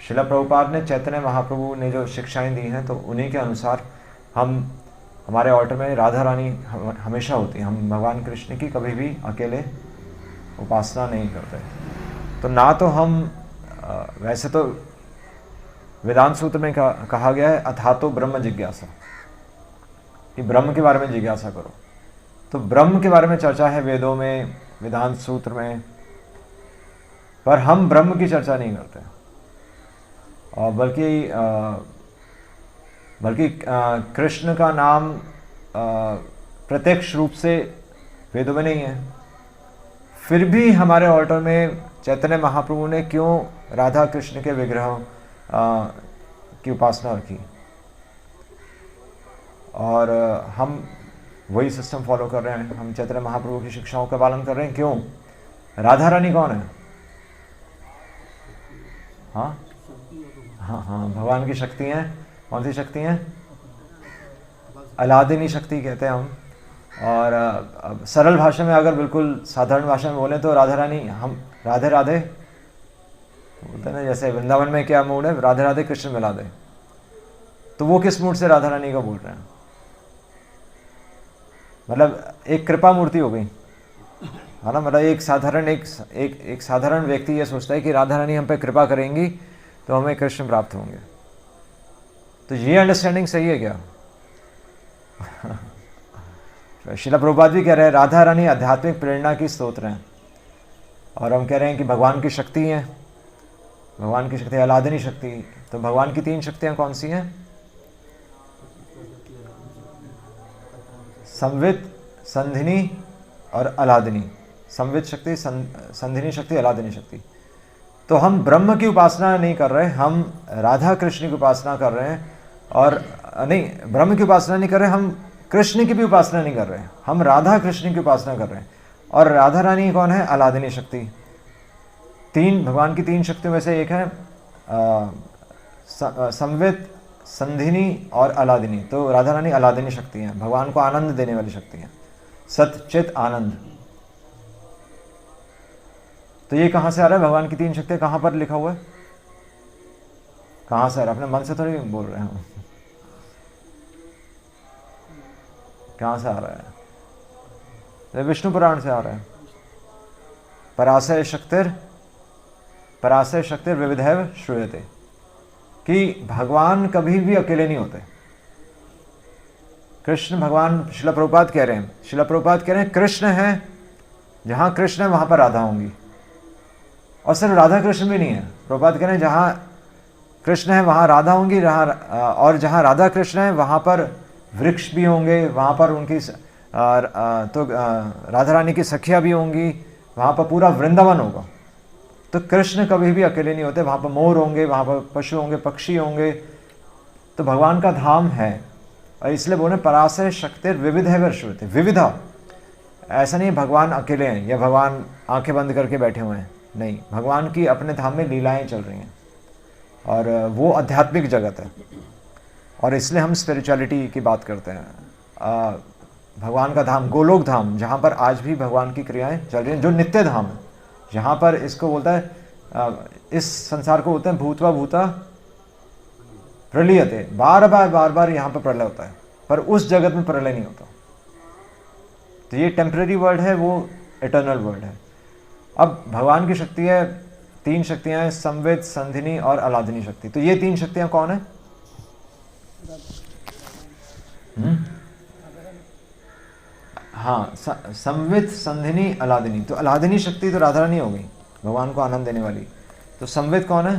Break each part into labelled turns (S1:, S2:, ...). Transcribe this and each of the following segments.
S1: शिला प्रभुपाद ने, चैतन्य महाप्रभु ने जो शिक्षाएं दी हैं, तो उन्हीं के अनुसार हम, हमारे ऑल्टर में राधा रानी हमेशा होती है। हम भगवान कृष्ण की कभी भी अकेले उपासना नहीं करते। तो ना तो हम वैसे तो वेदांत सूत्र में कहा गया है अथा तो ब्रह्म जिज्ञासा, कि ब्रह्म के बारे में जिज्ञासा करो। तो ब्रह्म के बारे में चर्चा है वेदों में, वेदांत सूत्र में, पर हम ब्रह्म की चर्चा नहीं करते। और बल्कि कृष्ण का नाम प्रत्यक्ष रूप से वेदों में नहीं है। फिर भी हमारे ऑल्टर में चैतन्य महाप्रभु ने क्यों राधा कृष्ण के विग्रह की उपासना रखी, और हम वही सिस्टम फॉलो कर रहे हैं। हम चैतन्य महाप्रभु की शिक्षाओं का पालन कर रहे हैं। क्यों? राधा रानी कौन है? हाँ हाँ हाँ, भगवान की शक्ति हैं। कौन सी शक्ति हैं? अलादिनी शक्ति कहते हैं हम। और सरल भाषा में, अगर बिल्कुल साधारण भाषा में बोलें तो राधा रानी, हम राधे राधे बोलते हैं ना, जैसे वृंदावन में क्या मूड है, राधे राधे कृष्ण मिला दे। तो वो किस मूड से राधा रानी का बोल रहे हैं? मतलब एक कृपा मूर्ति हो गई है ना। मतलब एक साधारण व्यक्ति ये सोचता है कि राधा रानी हम पे कृपा करेंगी तो हमें कृष्ण प्राप्त होंगे। तो ये अंडरस्टैंडिंग सही है क्या? शिला प्रभुपाद भी कह रहे हैं राधा रानी आध्यात्मिक प्रेरणा की स्तोत्र हैं, और हम कह रहे हैं कि भगवान की शक्ति है। भगवान की शक्ति अलादिनी शक्ति। तो भगवान की 3 शक्तियां कौन सी हैं? संवित, संधिनी और अलादिनी। संवित शक्ति, संधिनी शक्ति, अलादिनी शक्ति। तो हम ब्रह्म की उपासना नहीं कर रहे, हम राधा कृष्ण की उपासना कर रहे हैं। और नहीं, ब्रह्म की उपासना नहीं कर रहे, हम कृष्ण की भी उपासना नहीं कर रहे, हम राधा कृष्ण की उपासना कर रहे हैं। और राधा रानी कौन है? अलादिनी शक्ति। भगवान की 3 शक्तियों में से एक है संवित, संधिनी और अलादिनी। तो राधा रानी अलादिनी शक्ति हैं, भगवान को आनंद देने वाली शक्ति हैं, सत चित आनंद। तो ये कहाँ से आ रहा है? भगवान की 3 शक्तियां कहाँ पर लिखा हुआ है? कहाँ से आ रहा है? अपने मन से थोड़ी बोल रहे हैं। कहाँ से आ रहा है? तो विष्णु पुराण से आ रहा है। पराशय शक्तिर विविधैव श्रूयते, कि भगवान कभी भी अकेले नहीं होते। कृष्ण भगवान, शिला प्रभुपाद कह रहे हैं कृष्ण है, जहां कृष्ण है वहां पर राधा होंगी। और सिर्फ राधा कृष्ण भी नहीं है, प्रभुपाद कह रहे हैं जहां कृष्ण है वहां राधा होंगी, और जहां राधा कृष्ण है वहां पर वृक्ष भी होंगे, वहां पर उनकी राधा रानी की सखियां भी होंगी, वहां पर पूरा वृंदावन होगा। तो कृष्ण कभी भी अकेले नहीं होते, वहां पर मोर होंगे, वहां पर पशु होंगे, पक्षी होंगे। तो भगवान का धाम है, और इसलिए बोले पराशय शक्तिर विविधैव श्रूयते। विविधा, ऐसा नहीं भगवान अकेले हैं या भगवान आंखें बंद करके बैठे हुए हैं, नहीं, भगवान की अपने धाम में लीलाएं चल रही हैं, और वो आध्यात्मिक जगत है। और इसलिए हम स्पिरिचुअलिटी की बात करते हैं। भगवान का धाम, गोलोक धाम, जहाँ पर आज भी भगवान की क्रियाएं चल रही हैं, जो नित्य धाम है, जहाँ पर इसको बोलता है, इस संसार को बोलते हैं भूतवा भूता प्रलयते। बार बार यहाँ पर प्रलय होता है, पर उस जगत में प्रलय नहीं होता। तो ये टेम्पररी वर्ड है, वो इटर्नल वर्ड है। अब भगवान की शक्ति है, 3 शक्तियां हैं, संवित, संधिनी और अलादिनी शक्ति। तो ये 3 शक्तियां कौन है? हाँ, संवित, संधिनी, अलादिनी। तो अलादिनी शक्ति तो राधा रानी हो गई, भगवान को आनंद देने वाली। तो संवित कौन है?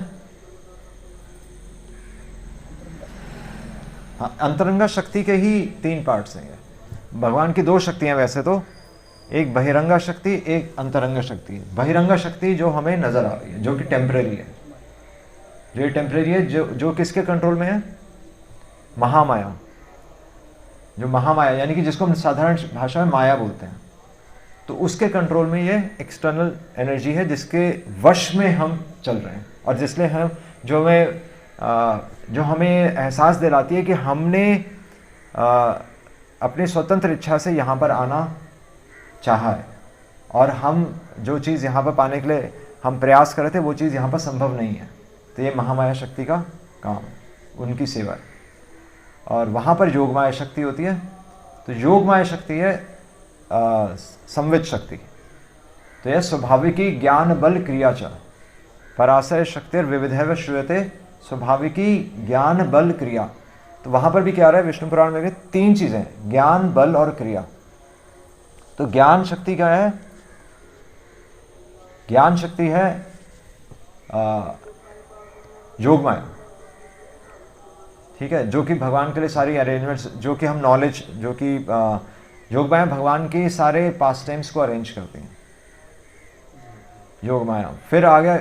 S1: हाँ, अंतरंगा शक्ति के ही 3 पार्ट्स हैं। भगवान की 2 शक्तियां वैसे तो, एक बहिरंगा शक्ति, एक अंतरंगा शक्ति। बहिरंगा शक्ति जो हमें नजर आ रही है, जो कि टेम्परेरी है, जो टेम्परेरी है, जो किसके कंट्रोल में है? महामाया। जो महामाया यानी कि जिसको हम साधारण भाषा में माया बोलते हैं, तो उसके कंट्रोल में ये एक्सटर्नल एनर्जी है, जिसके वश में हम चल रहे हैं, और जिसलिए हम जो हमें एहसास दिलाती है कि हमने अपनी स्वतंत्र इच्छा से यहाँ पर आना चाहा है, और हम जो चीज़ यहाँ पर पाने के लिए हम प्रयास कर रहे थे वो चीज़ यहाँ पर संभव नहीं है। तो ये महामाया शक्ति का काम है, उनकी सेवा है। और वहाँ पर योगमाया शक्ति होती है। तो योगमाया शक्ति है संवित शक्ति। तो यह स्वाभाविकी ज्ञान बल क्रिया च पराशय शक्तिर विविधैव श्रूयते स्वाभाविकी ज्ञान बल क्रिया। तो वहाँ पर भी क्या आ रहा है, विष्णु पुराण में भी 3 चीज़ें, ज्ञान बल और क्रिया। तो ज्ञान शक्ति क्या है? ज्ञान शक्ति है योगमाया, ठीक है, जो कि भगवान के लिए सारी अरेंजमेंट्स, जो कि हम नॉलेज, जो कि योगमाया भगवान के सारे पास टाइम्स को अरेंज करती हैं, योगमाया। फिर आ गया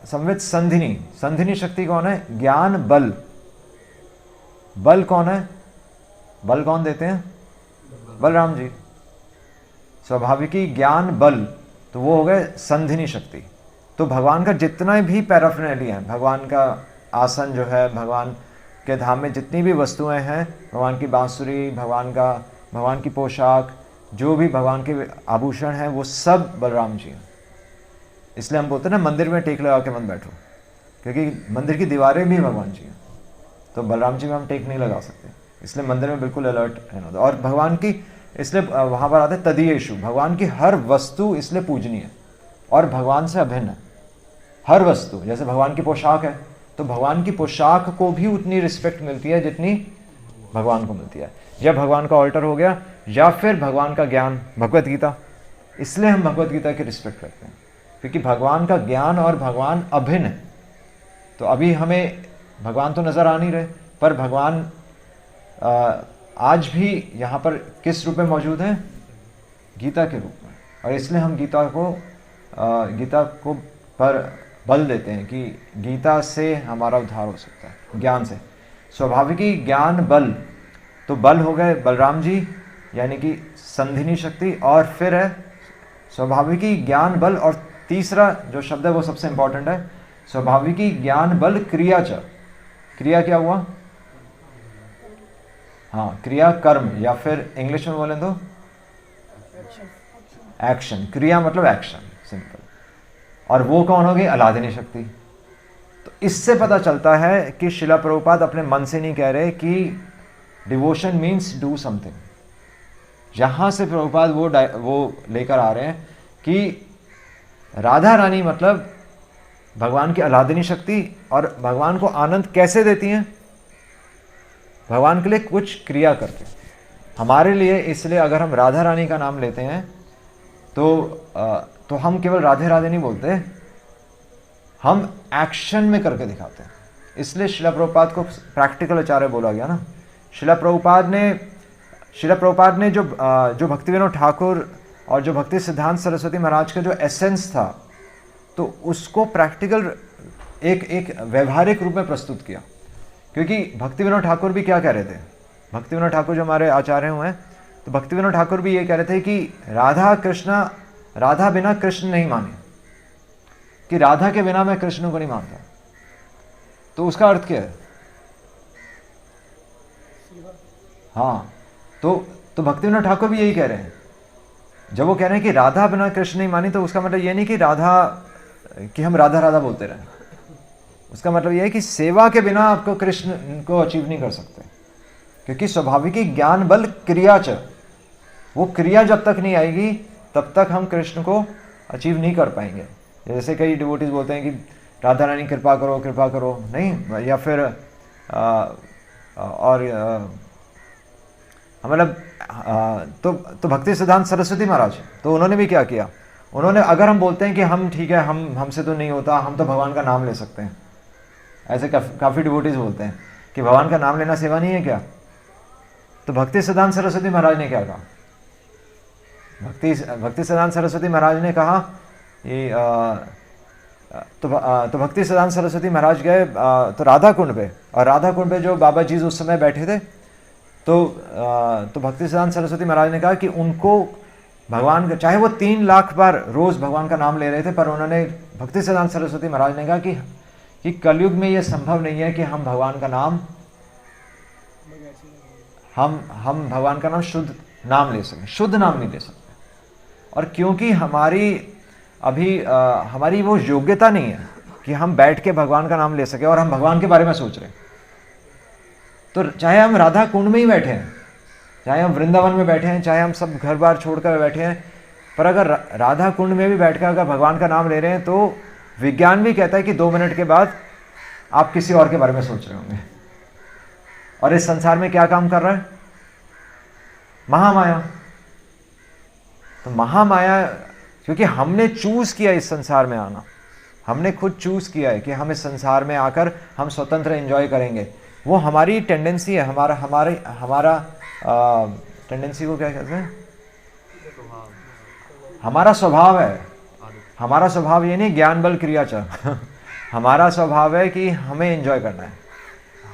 S1: संवित संधिनी। संधिनी शक्ति कौन है? ज्ञान बल। बल कौन है? बल कौन देते हैं? बलराम जी। स्वाभाविकी ज्ञान बल, तो वो हो गए संधिनी शक्ति। तो भगवान का जितना भी पैराफर्नैलिया है, भगवान का आसन जो है, भगवान के धाम में जितनी भी वस्तुएं हैं, भगवान की बांसुरी, भगवान की पोशाक, जो भी भगवान के आभूषण हैं, वो सब बलराम जी हैं। इसलिए हम बोलते हैं ना, मंदिर में टेक लगा के मत बैठो, क्योंकि मंदिर की दीवारें भी भगवान जी हैं। तो बलराम जी में हम टेक नहीं लगा सकते, इसलिए मंदिर में बिल्कुल अलर्ट रहना। और भगवान की, इसलिए वहाँ पर आते तदीयेषु, भगवान की हर वस्तु इसलिए पूजनीय है और भगवान से अभिन्न है। हर वस्तु, जैसे भगवान की पोशाक है, तो भगवान की पोशाक को भी उतनी रिस्पेक्ट मिलती है जितनी भगवान को मिलती है। या भगवान का ऑल्टर हो गया, या फिर भगवान का ज्ञान, भगवत गीता। इसलिए हम भगवत गीता की रिस्पेक्ट करते हैं, क्योंकि भगवान का ज्ञान और भगवान अभिन्न है। तो अभी हमें भगवान तो नज़र आ नहीं रहे, पर भगवान आज भी यहाँ पर किस रूप में मौजूद हैं? गीता के रूप में। और इसलिए हम गीता को पर बल देते हैं कि गीता से हमारा उद्धार हो सकता है, ज्ञान से। स्वाभाविकी ज्ञान बल, तो बल हो गए बलराम जी, यानी कि संधिनी शक्ति। और फिर है स्वाभाविकी ज्ञान बल, और तीसरा जो शब्द है वो सबसे इंपॉर्टेंट है, स्वाभाविकी ज्ञान बल क्रिया च। क्रिया क्या हुआ? हाँ, क्रिया कर्म, या फिर इंग्लिश में बोलें तो एक्शन। क्रिया मतलब एक्शन, सिंपल। और वो कौन होगी? अलादिनी शक्ति। तो इससे पता चलता है कि शिला प्रभुपाद अपने मन से नहीं कह रहे कि डिवोशन मीन्स डू समथिंग। जहां से प्रभुपाद वो लेकर आ रहे हैं कि राधा रानी मतलब भगवान की अलादिनी शक्ति, और भगवान को आनंद कैसे देती हैं? भगवान के लिए कुछ क्रिया करके। हमारे लिए, इसलिए अगर हम राधा रानी का नाम लेते हैं तो हम केवल राधे राधे नहीं बोलते, हम एक्शन में करके दिखाते हैं। इसलिए शिला प्रभुपाद को प्रैक्टिकल आचार्य बोला गया ना। शिला प्रभुपाद ने जो भक्ति विनोद ठाकुर और जो भक्ति सिद्धांत सरस्वती महाराज का जो एसेंस था, तो उसको प्रैक्टिकल एक व्यवहारिक रूप में प्रस्तुत किया। क्योंकि भक्ति विनोद ठाकुर भी क्या कह रहे थे? भक्ति विनोद ठाकुर जो हमारे आचार्य हुए हैं, तो भक्ति विनोद ठाकुर भी ये कह रहे थे कि राधा बिना कृष्ण नहीं माने, कि राधा के बिना मैं कृष्ण को नहीं मानता। तो उसका अर्थ क्या है? हाँ, तो भक्ति विनोद ठाकुर भी यही कह रहे हैं। जब वो कह रहे हैं कि राधा बिना कृष्ण नहीं मानी, तो उसका मतलब ये नहीं कि हम राधा राधा बोलते रहें। उसका मतलब यह है कि सेवा के बिना आपको कृष्ण को अचीव नहीं कर सकते, क्योंकि स्वाभाविक ज्ञान बल क्रिया च, वो क्रिया जब तक नहीं आएगी तब तक हम कृष्ण को अचीव नहीं कर पाएंगे। जैसे कई डिवोटीज बोलते हैं कि राधा रानी कृपा करो कृपा करो, नहीं, या फिर मतलब तो भक्ति सिद्धांत सरस्वती महाराज, तो उन्होंने भी क्या किया? उन्होंने, अगर हम बोलते हैं कि हम ठीक है, हमसे तो नहीं होता, हम तो भगवान का नाम ले सकते हैं, ऐसे काफ़ी डिवोटीज बोलते हैं कि भगवान का नाम लेना सेवा नहीं है क्या? तो भक्ति सिद्धांत सरस्वती महाराज ने क्या कहा? भक्ति सिद्धांत सरस्वती महाराज ने कहा कि तो भक्ति सिद्धांत सरस्वती महाराज गए तो राधा कुंड पे, और राधा कुंड पे जो बाबा जी उस समय बैठे थे, तो भक्ति सिद्धांत सरस्वती महाराज ने कहा कि उनको भगवान का, चाहे वो 3 लाख बार रोज भगवान का नाम ले रहे थे, पर उन्होंने, भक्ति सिद्धांत सरस्वती महाराज ने कहा कि कलयुग में ये संभव नहीं है कि हम भगवान का नाम हम भगवान का नाम शुद्ध नाम ले सकें, शुद्ध नाम नहीं ले सकते। और क्योंकि हमारी अभी हमारी वो योग्यता नहीं है कि हम बैठ के भगवान का नाम ले सके और हम भगवान के बारे में सोच रहे हैं। तो चाहे हम राधा कुंड में ही बैठे हैं, चाहे हम वृंदावन में बैठे हैं, चाहे हम सब घर बार छोड़कर बैठे हैं, पर अगर राधा कुंड में भी बैठकर अगर भगवान का नाम ले रहे हैं तो विज्ञान भी कहता है कि 2 मिनट के बाद आप किसी और के बारे में सोच रहे होंगे। और इस संसार में क्या काम कर रहा है? महामाया। तो महामाया, क्योंकि हमने चूज किया इस संसार में आना, हमने खुद चूज किया है कि हम इस संसार में आकर हम स्वतंत्र एंजॉय करेंगे। वो हमारी टेंडेंसी है, हमारा टेंडेंसी को क्या कहते हैं? हमारा स्वभाव है। हमारा स्वभाव ये नहीं ज्ञान बल क्रिया च हमारा स्वभाव है कि हमें एंजॉय करना है।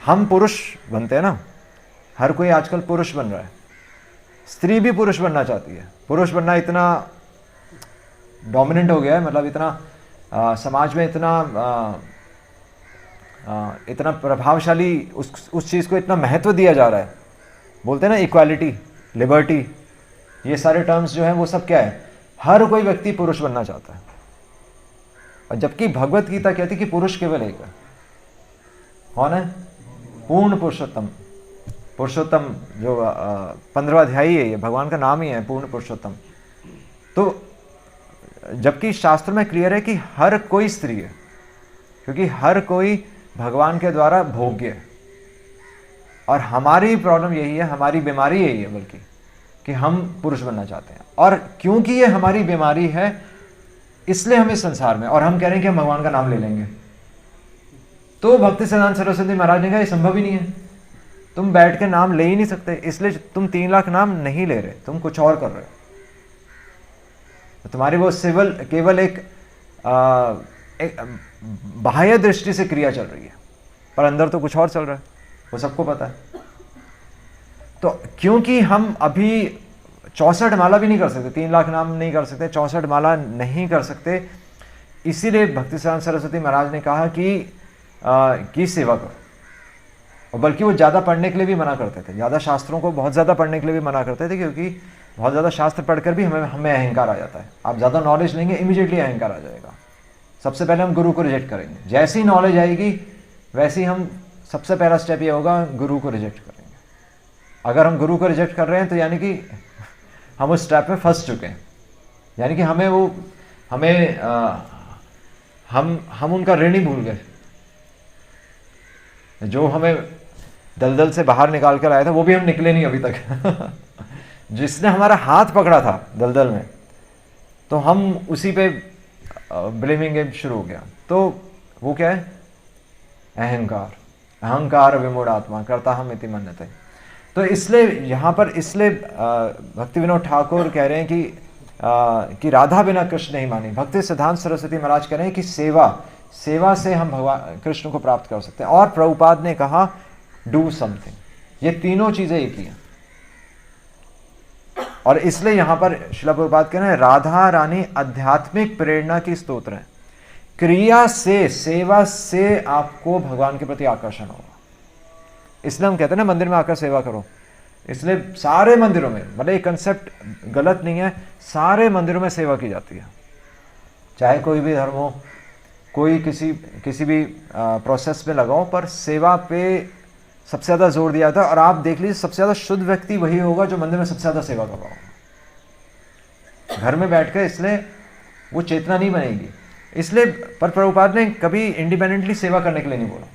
S1: हम पुरुष बनते हैं ना, हर कोई आजकल पुरुष बन रहा है, स्त्री भी पुरुष बनना चाहती है। पुरुष बनना इतना डोमिनेंट हो गया है, मतलब इतना समाज में इतना प्रभावशाली उस चीज़ को इतना महत्व दिया जा रहा है। बोलते हैं ना इक्वालिटी, लिबर्टी, ये सारे टर्म्स जो हैं वो सब क्या है? हर कोई व्यक्ति पुरुष बनना चाहता है। और जबकि भगवत गीता कहती है कि पुरुष केवल एक है। कौन है? पूर्ण पुरुषोत्तम। पुरुषोत्तम जो 15वां अध्याय है, ये भगवान का नाम ही है, पूर्ण पुरुषोत्तम। तो जबकि शास्त्र में क्लियर है कि हर कोई स्त्री है, क्योंकि हर कोई भगवान के द्वारा भोग्य है। और हमारी प्रॉब्लम यही है, हमारी बीमारी यही है बल्कि, कि हम पुरुष बनना चाहते हैं। और क्योंकि ये हमारी बीमारी है इसलिए हम इस संसार में, और हम कह रहे हैं कि हम भगवान का नाम ले लेंगे। तो भक्ति सिद्धांत सरस्वती महाराज ने कहा ये संभव ही नहीं है, तुम बैठ के नाम ले ही नहीं सकते, इसलिए तुम 3 लाख नाम नहीं ले रहे, तुम कुछ और कर रहे हो। तो तुम्हारी वो केवल एक बाह्य दृष्टि से क्रिया चल रही है, पर अंदर तो कुछ और चल रहा है, वो सबको पता है। तो क्योंकि हम अभी 64 माला भी नहीं कर सकते, 3 लाख नाम नहीं कर सकते, 64 माला नहीं कर सकते, इसीलिए भक्ति सिद्धांत सरस्वती महाराज ने कहा कि सेवा करो। और बल्कि वो ज़्यादा पढ़ने के लिए भी मना करते थे, ज़्यादा शास्त्रों को बहुत ज़्यादा पढ़ने के लिए भी मना करते थे, क्योंकि बहुत ज़्यादा शास्त्र पढ़कर भी हमें अहंकार आ जाता है। आप ज़्यादा नॉलेज लेंगे, इमीडिएटली अहंकार आ जाएगा। सबसे पहले हम गुरु को रिजेक्ट करेंगे। जैसी नॉलेज आएगी वैसे ही हम, सबसे पहला स्टेप ये होगा, गुरु को रिजेक्ट करेंगे। अगर हम गुरु को रिजेक्ट कर रहे हैं तो यानी कि हम उस स्टेप में फंस चुके हैं, यानी कि हम उनका ऋण ही भूल गए, जो हमें दलदल से बाहर निकाल कर आया था वो भी हम निकले नहीं अभी तक जिसने हमारा हाथ पकड़ा था दलदल में, तो हम उसी पे ब्लेमिंग गेम शुरू हो गया। तो वो क्या है? अहंकार। अहंकार विमूढ़ आत्मा करता हम इति मन्यते। तो इसलिए यहाँ पर भक्ति विनोद ठाकुर कह रहे हैं कि राधा बिना कृष्ण नहीं मानी। भक्ति सिद्धांत सरस्वती महाराज कह रहे हैं कि सेवा से हम भगवान कृष्ण को प्राप्त कर सकते हैं। और प्रभुपाद ने कहा डू समथिंग, ये तीनों चीजें एक ही हैं। और इसलिए यहां पर श्रील प्रभुपाद कह रहे हैं राधा रानी आध्यात्मिक प्रेरणा की स्तोत्र है। क्रिया से, सेवा से आपको भगवान के प्रति आकर्षण होगा। इसलिए हम कहते हैं ना मंदिर में आकर सेवा करो। इसलिए सारे मंदिरों में, मतलब ये कंसेप्ट गलत नहीं है, सारे मंदिरों में सेवा की जाती है, चाहे कोई भी धर्म हो, कोई किसी भी प्रोसेस में लगाओ, पर सेवा पे सबसे ज़्यादा जोर दिया था। और आप देख लीजिए सबसे ज़्यादा शुद्ध व्यक्ति वही होगा जो मंदिर में सबसे ज़्यादा सेवा कर रहा होगा। घर में बैठकर इसलिए वो चेतना नहीं बनेगी। इसलिए पर प्रभुपाद ने कभी इंडिपेंडेंटली सेवा करने के लिए नहीं बोला।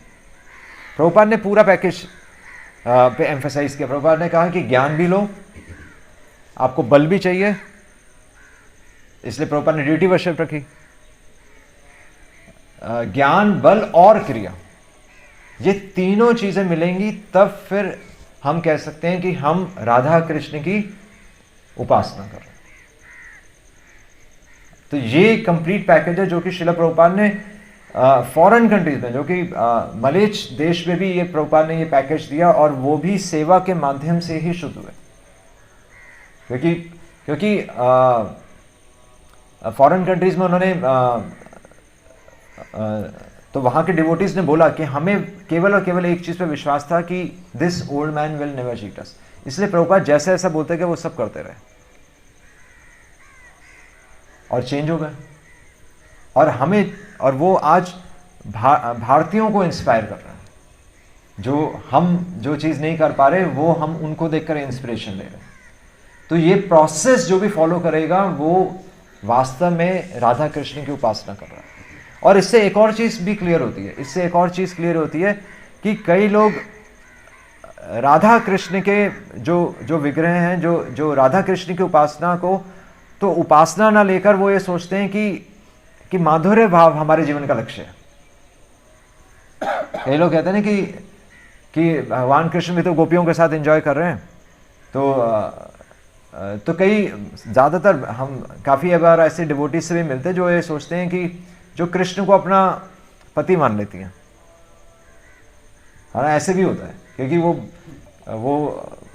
S1: प्रभुपाद ने पूरा पैकेज पे एम्फेसाइज किया। प्रभुपाद ने कहा कि ज्ञान भी लो, आपको बल भी चाहिए, इसलिए प्रभुपाद ने ड्यूटी वर्शिप रखी। ज्ञान, बल और क्रिया, ये तीनों चीजें मिलेंगी तब फिर हम कह सकते हैं कि हम राधा कृष्ण की उपासना कर रहे हैं। तो ये कंप्लीट पैकेज है जो कि श्रील प्रभुपाद ने फॉरेन कंट्रीज में, जो कि मलेच देश में भी ये प्रभुपाद ने ये पैकेज दिया, और वो भी सेवा के माध्यम से ही शुद्ध हुए। क्योंकि फॉरेन कंट्रीज में उन्होंने तो वहां के डिवोटीज ने बोला कि हमें केवल और केवल एक चीज पे विश्वास था कि this old man will never cheat us. इसलिए प्रभुपाद जैसे ऐसा बोलते कि वो सब करते रहे और चेंज हो गए। और हमें, और वो आज भारतीयों को इंस्पायर कर रहे हैं। जो हम जो चीज़ नहीं कर पा रहे वो हम उनको देखकर इंस्पिरेशन ले रहे हैं। तो ये प्रोसेस जो भी फॉलो करेगा वो वास्तव में राधा कृष्ण की उपासना कर रहा है। और इससे एक और चीज़ भी क्लियर होती है, इससे एक और चीज़ क्लियर होती है कि कई लोग राधा कृष्ण के जो विग्रह हैं, जो राधा कृष्ण की उपासना को तो उपासना ना लेकर वो ये सोचते हैं कि माधुर्य भाव हमारे जीवन का लक्ष्य है। कई लोग कहते हैं ना कि भगवान कृष्ण भी तो गोपियों के साथ एंजॉय कर रहे हैं। तो कई ज़्यादातर हम काफ़ी बार ऐसे डिवोटी से भी मिलते हैं जो ये सोचते हैं कि जो कृष्ण को अपना पति मान लेती हैं। हाँ, ऐसे भी होता है, क्योंकि वो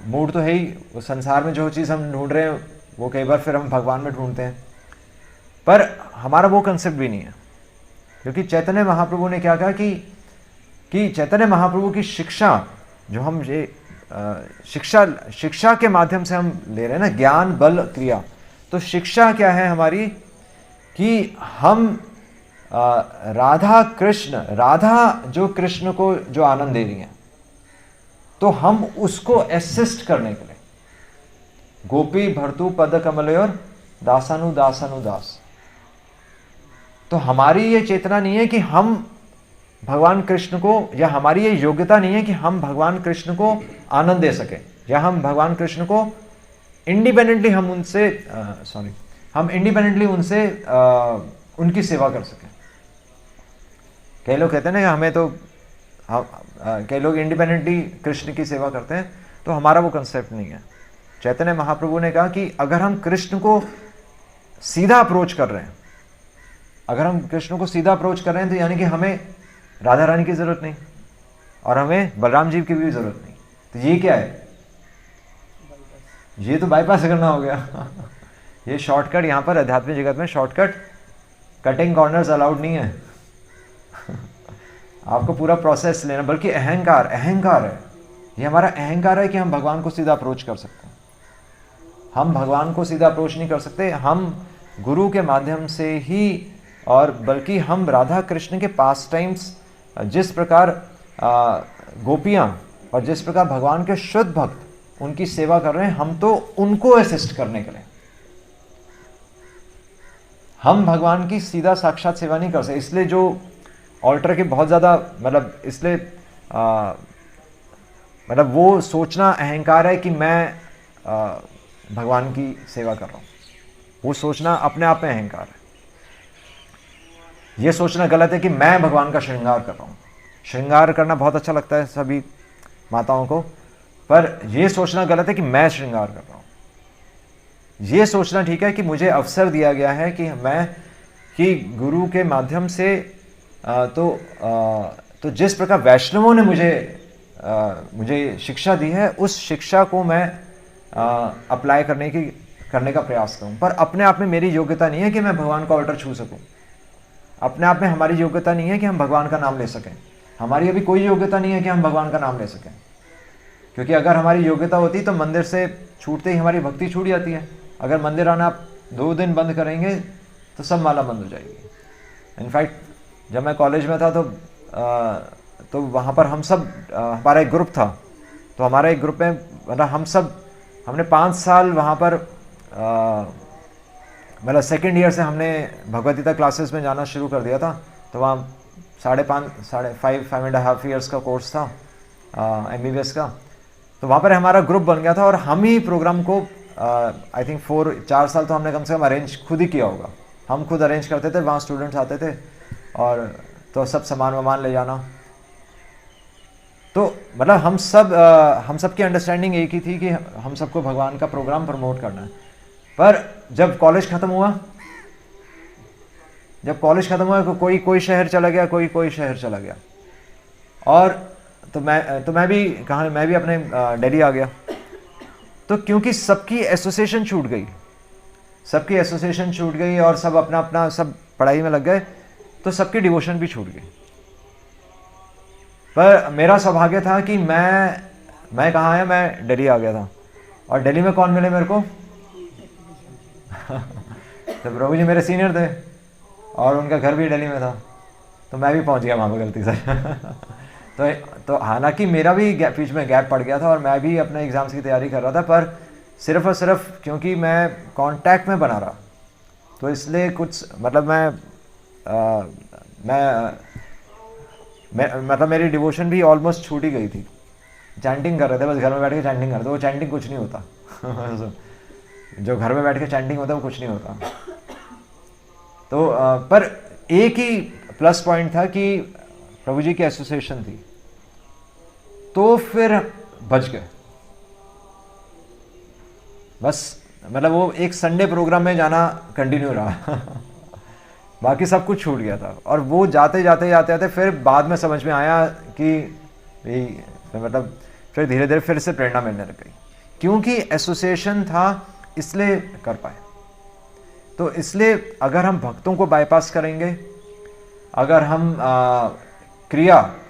S1: मूड तो है ही, वो संसार में जो चीज़ हम ढूंढ रहे हैं वो कई बार फिर हम भगवान में ढूंढते हैं। पर हमारा वो कंसेप्ट भी नहीं है, क्योंकि चैतन्य महाप्रभु ने क्या कहा कि चैतन्य महाप्रभु की शिक्षा जो हम ये शिक्षा के माध्यम से हम ले रहे हैं ना, ज्ञान बल क्रिया। तो शिक्षा क्या है हमारी कि हम राधा जो कृष्ण को जो आनंद दे रही हैं, तो हम उसको असिस्ट करने के लिए गोपी भर्तु पद कमलयोर दासानु दासानु दास। तो हमारी ये चेतना नहीं है कि हम भगवान कृष्ण को, या हमारी ये योग्यता नहीं है कि हम भगवान कृष्ण को आनंद दे सके, या हम भगवान कृष्ण को इंडिपेंडेंटली हम इंडिपेंडेंटली उनसे उनकी सेवा कर सकें। कई लोग कहते हैं ना हमें तो कई लोग इंडिपेंडेंटली कृष्ण की सेवा करते हैं, तो हमारा वो कंसेप्ट नहीं है। चैतन्य महाप्रभु ने कहा कि अगर हम कृष्ण को सीधा अप्रोच कर रहे हैं, अगर हम कृष्ण को सीधा अप्रोच कर रहे हैं, तो यानी कि हमें राधा रानी की जरूरत नहीं और हमें बलराम जी की भी जरूरत नहीं। तो ये क्या है? ये तो बाईपास करना हो गया। ये शॉर्टकट, यहाँ पर आध्यात्मिक जगत में शॉर्टकट कटिंग कॉर्नर्स अलाउड नहीं है। आपको पूरा प्रोसेस लेना, बल्कि अहंकार है, ये हमारा अहंकार है कि हम भगवान को सीधा अप्रोच कर सकते हैं। हम भगवान को सीधा अप्रोच नहीं कर सकते, हम गुरु के माध्यम से ही, और बल्कि हम राधा कृष्ण के पास टाइम्स, जिस प्रकार गोपियाँ और जिस प्रकार भगवान के शुद्ध भक्त उनकी सेवा कर रहे हैं, हम तो उनको असिस्ट करने के लिए, हम भगवान की सीधा साक्षात सेवा नहीं कर सकते। इसलिए जो ऑल्टर के बहुत ज़्यादा इसलिए वो सोचना अहंकार है कि मैं भगवान की सेवा कर रहा हूँ। वो सोचना अपने आप में अहंकार है। ये सोचना गलत है कि मैं भगवान का श्रृंगार कर रहा हूँ। श्रृंगार करना बहुत अच्छा लगता है सभी माताओं को, पर यह सोचना गलत है कि मैं श्रृंगार कर रहा हूँ। ये सोचना ठीक है कि मुझे अवसर दिया गया है कि गुरु के माध्यम से तो जिस प्रकार वैष्णवों ने मुझे शिक्षा दी है, उस शिक्षा को मैं अप्लाई करने का प्रयास करूं। पर अपने आप में मेरी योग्यता नहीं है कि मैं भगवान का ऑल्टर छू सकूं। अपने आप में हमारी योग्यता नहीं है कि हम भगवान का नाम ले सकें। हमारी अभी कोई योग्यता नहीं है कि हम भगवान का नाम ले सकें, क्योंकि अगर हमारी योग्यता होती तो मंदिर से छूटते ही हमारी भक्ति छूट जाती है। अगर मंदिर आना आप 2 दिन बंद करेंगे तो सब माला बंद हो जाएगी। इनफैक्ट जब मैं कॉलेज में था तो वहाँ पर हम सब, हमारा एक ग्रुप था, तो हमारा एक ग्रुप में हमने 5 साल वहाँ पर सेकेंड ईयर से हमने भगवद गीता क्लासेस में जाना शुरू कर दिया था। तो वहाँ 5.5 ईयर्स का कोर्स था MBBS का। तो वहाँ पर हमारा ग्रुप बन गया था और हम ही प्रोग्राम को आई थिंक 4 साल तो हमने कम से कम अरेंज खुद ही किया होगा। हम खुद अरेंज करते थे, वहाँ स्टूडेंट्स आते थे और तो सब सामान वामान ले जाना। तो हम सब की अंडरस्टैंडिंग एक ही थी कि हम सबको भगवान का प्रोग्राम प्रमोट करना है। पर जब कॉलेज ख़त्म हुआ तो कोई शहर चला गया, कोई शहर चला गया, और तो मैं भी अपने दिल्ली आ गया। तो क्योंकि सबकी एसोसिएशन छूट गई और सब अपना सब पढ़ाई में लग गए, तो सबकी डिवोशन भी छूट गई। पर मेरा सौभाग्य था कि मैं कहाँ है, मैं दिल्ली आ गया था। और दिल्ली में कौन मिले मेरे को? तो प्रभु जी मेरे सीनियर थे। और उनका घर भी दिल्ली में था, तो मैं भी पहुंच गया वहाँ पर गलती से तो हालांकि मेरा भी बीच में गैप पड़ गया था और मैं भी अपने एग्ज़ाम्स की तैयारी कर रहा था, पर सिर्फ और सिर्फ क्योंकि मैं कांटेक्ट में बना रहा, तो इसलिए कुछ मतलब मैं मतलब मेरी डिवोशन भी ऑलमोस्ट छूट ही गई थी। चैंटिंग कर रहे थे, बस घर में बैठ के चैंटिंग कर रहे थे, वो चैंटिंग कुछ नहीं होता जो घर में बैठ के चैंटिंग होता है वो कुछ नहीं होता। तो पर एक ही प्लस पॉइंट था कि प्रभु जी की एसोसिएशन थी, तो फिर बच गए। बस मतलब वो एक संडे प्रोग्राम में जाना कंटिन्यू रहा बाकी सब कुछ छूट गया था। और वो जाते जाते फिर बाद में समझ में आया कि मतलब फिर धीरे धीरे फिर से प्रेरणा मिलने लग गई, क्योंकि एसोसिएशन था इसलिए कर पाए। तो इसलिए अगर हम भक्तों को बाईपास करेंगे, अगर हम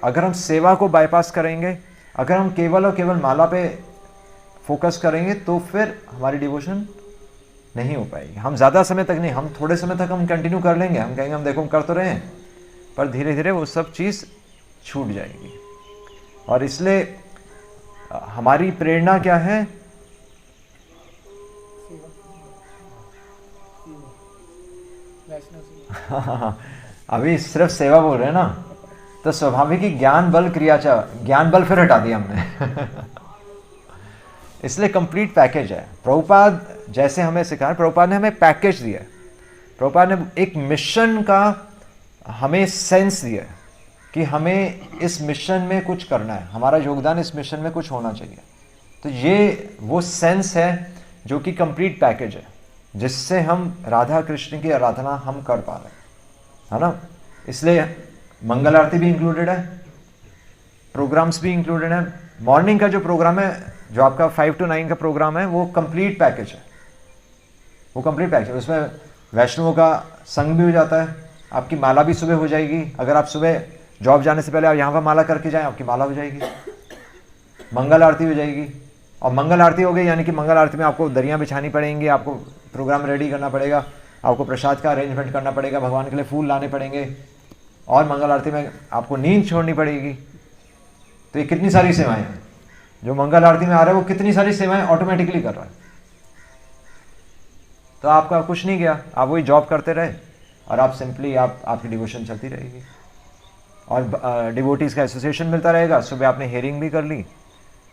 S1: अगर हम सेवा को बाईपास करेंगे, अगर हम केवल और केवल माला पे फोकस करेंगे, तो फिर हमारी डिवोशन नहीं हो पाएगी। हम ज़्यादा समय तक नहीं, हम थोड़े समय तक हम कंटिन्यू कर लेंगे, हम कहेंगे हम देखो हम कर तो रहे हैं, पर धीरे धीरे वो सब चीज़ छूट जाएगी। और इसलिए हमारी प्रेरणा क्या है? अभी सिर्फ सेवा बोल रहे हैं ना, तो स्वाभाविक ही ज्ञान बल क्रिया ज्ञान बल फिर हटा दिया हमने इसलिए कंप्लीट पैकेज है। प्रभुपाद जैसे हमें सिखाया, प्रभुपाद ने हमें पैकेज दिया है। प्रभुपाद ने एक मिशन का हमें सेंस दिया है कि हमें इस मिशन में कुछ करना है, हमारा योगदान इस मिशन में कुछ होना चाहिए। तो ये वो सेंस है जो कि कंप्लीट पैकेज है, जिससे हम राधा कृष्ण की आराधना हम कर पा रहे हैं, है ना। इसलिए मंगल आरती भी इंक्लूडेड है, प्रोग्राम्स भी इंक्लूडेड है। मॉर्निंग का जो प्रोग्राम है, जो आपका 5 to 9 का प्रोग्राम है, वो कंप्लीट पैकेज है, वो कंप्लीट पैकेज है। उसमें वैष्णवों का संग भी हो जाता है, आपकी माला भी सुबह हो जाएगी। अगर आप सुबह जॉब जाने से पहले आप यहाँ पर माला करके जाएं, आपकी माला हो जाएगी, मंगल आरती हो जाएगी। और मंगल आरती हो गई यानी कि मंगल आरती में आपको दरियाँ बिछानी पड़ेंगी, आपको प्रोग्राम रेडी करना पड़ेगा, आपको प्रसाद का अरेंजमेंट करना पड़ेगा, भगवान के लिए फूल लाने पड़ेंगे, और मंगल आरती में आपको नींद छोड़नी पड़ेगी। तो ये कितनी सारी सेवाएं हैं जो मंगल आरती में आ रहा है, वो कितनी सारी सेवाएं ऑटोमेटिकली कर रहा है। तो आपका कुछ नहीं गया, आप वही जॉब करते रहे और आप सिंपली आपकी डिवोशन चलती रहेगी और डिवोटीज़ का एसोसिएशन मिलता रहेगा। सुबह आपने हेयरिंग भी कर ली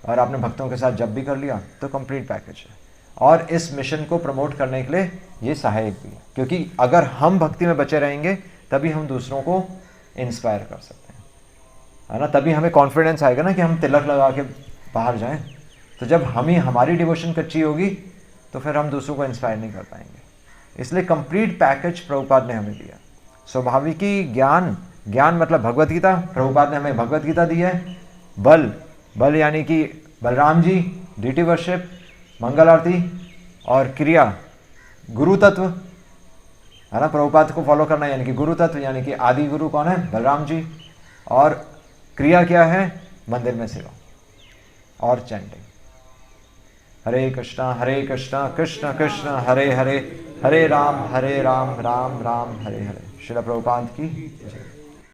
S1: और आपने भक्तों के साथ जब भी कर लिया, तो कंप्लीट पैकेज है। और इस मिशन को प्रमोट करने के लिए ये सहायक भी है, क्योंकि अगर हम भक्ति में बचे रहेंगे तभी हम दूसरों को इंस्पायर कर सकते हैं, है ना। तभी हमें कॉन्फिडेंस आएगा ना कि हम तिलक लगा के बाहर जाएं। तो जब हमारी डिवोशन कच्ची होगी तो फिर हम दूसरों को इंस्पायर नहीं कर पाएंगे। इसलिए कंप्लीट पैकेज प्रभुपाद ने हमें दिया। स्वाभाविकी ज्ञान मतलब भगवत गीता, प्रभुपाद ने हमें भगवत गीता दी है। बल यानी कि बलराम जी, डीटी वर्शिप, मंगल आरती, और क्रिया गुरु तत्व, है ना। प्रभुपाद को फॉलो करना यानी कि गुरु तत्व, यानी कि आदि गुरु कौन है? बलराम जी। और क्रिया क्या है? मंदिर में सेवा और चैंटिंग, हरे कृष्णा कृष्ण कृष्ण हरे हरे, हरे राम राम राम हरे हरे। श्रील प्रभुपाद की जय।